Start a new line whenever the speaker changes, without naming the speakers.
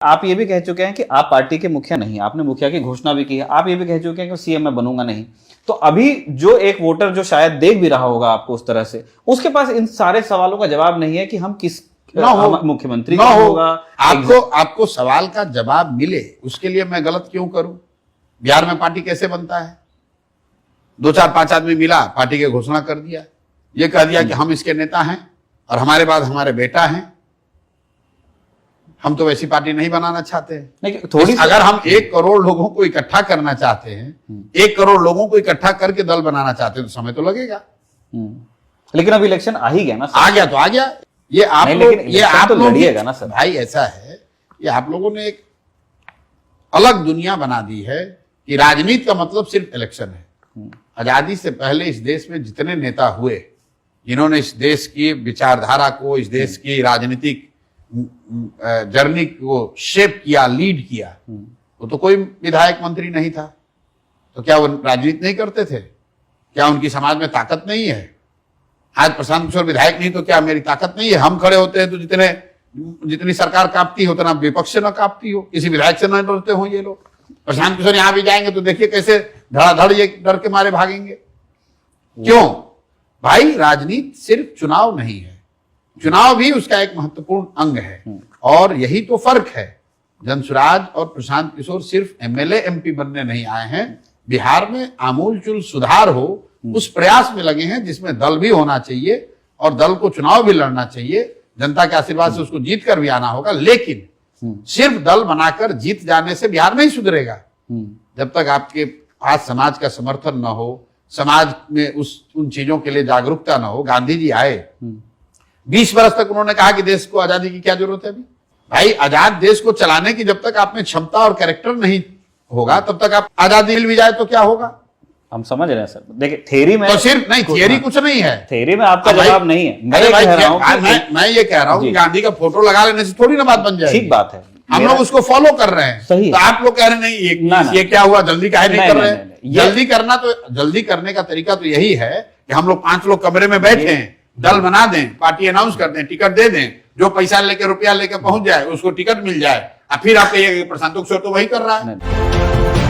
आप ये भी कह चुके हैं कि आप पार्टी के मुखिया नहीं, आपने मुखिया की घोषणा भी की है, आप ये भी कह चुके हैं कि सीएम मैं बनूंगा नहीं। तो अभी जो एक वोटर जो शायद देख भी रहा होगा आपको उस तरह से, उसके पास इन सारे सवालों का जवाब नहीं है कि हम किस मुख्यमंत्री कौन होगा।
आपको सवाल का जवाब मिले उसके लिए मैं गलत क्यों करूं? बिहार में पार्टी कैसे बनता है? 2 4 5 आदमी मिला, पार्टी की घोषणा कर दिया, ये कह दिया कि हम इसके नेता हैं और हमारे बाद हमारे बेटा हैं। हम तो वैसी पार्टी नहीं बनाना चाहते हैं। अगर हम 1 करोड़ लोगों को इकट्ठा करना चाहते हैं, 1 करोड़ लोगों को इकट्ठा करके दल बनाना चाहते हैं, तो समय तो लगेगा।
लेकिन अब इलेक्शन आ ही गया ना सर।
आ गया तो आ गया। ये आप लोग
लड़िएगा ना सर।
भाई ऐसा है, ये आप लोगों ने एक अलग दुनिया बना दी है कि राजनीति का मतलब सिर्फ इलेक्शन है। आजादी से पहले इस देश में जितने नेता हुए, जिन्होंने इस देश की विचारधारा को, इस देश की राजनीतिक जर्नी को शेप किया, लीड किया, वो तो कोई विधायक मंत्री नहीं था। तो क्या वो राजनीति नहीं करते थे? क्या उनकी समाज में ताकत नहीं है? आज प्रशांत किशोर विधायक नहीं तो क्या मेरी ताकत नहीं है? हम खड़े होते हैं तो जितनी सरकार कांपती हो उतना विपक्ष से न कांपती हो, किसी विधायक से न डरते हो ये लोग। प्रशांत किशोर यहां भी जाएंगे तो देखिए कैसे धड़ाधड़ ये डर के मारे भागेंगे। क्यों भाई? राजनीति सिर्फ चुनाव नहीं है, चुनाव भी उसका एक महत्वपूर्ण अंग है। और यही तो फर्क है। जनसुराज और प्रशांत किशोर सिर्फ एमएलए एमपी बनने नहीं आए हैं, बिहार में आमूलचूल सुधार हो उस प्रयास में लगे हैं, जिसमें दल भी होना चाहिए और दल को चुनाव भी लड़ना चाहिए। जनता के आशीर्वाद से उसको जीत कर भी आना होगा। लेकिन सिर्फ दल बनाकर जीत जाने से बिहार नहीं सुधरेगा। जब तक आपके पास समाज का समर्थन न हो, समाज में उन चीजों के लिए जागरूकता न हो। गांधी जी आए, 20 वर्ष तक उन्होंने कहा कि देश को आजादी की क्या जरूरत है। अभी भाई आजाद देश को चलाने की जब तक आप में क्षमता और कैरेक्टर नहीं होगा, तब तक आप आजादी मिल भी जाए तो क्या होगा?
हम समझ रहे हैं सर। देखिए थ्योरी में
तो सिर्फ नहीं, थियरी कुछ नहीं है,
थ्योरी में आपका जवाब नहीं है। मैं
ये कह रहा हूं कि गांधी का फोटो लगा लेने से थोड़ी ना बात बन जाएगी।
ठीक बात है,
हम लोग उसको फॉलो कर रहे हैं।
सही
तो आप लोग कह रहे नहीं ये क्या हुआ, जल्दी काहे नहीं कर रहे हैं? जल्दी करने का तरीका तो यही है कि हम लोग 5 लोग कमरे में बैठे हैं, दल बना दें, पार्टी अनाउंस कर दें, टिकट दे दें, जो पैसा लेके रुपया लेके पहुंच जाए उसको टिकट मिल जाए। और फिर आप कहिए प्रशांत किशोर तो वही कर रहा है।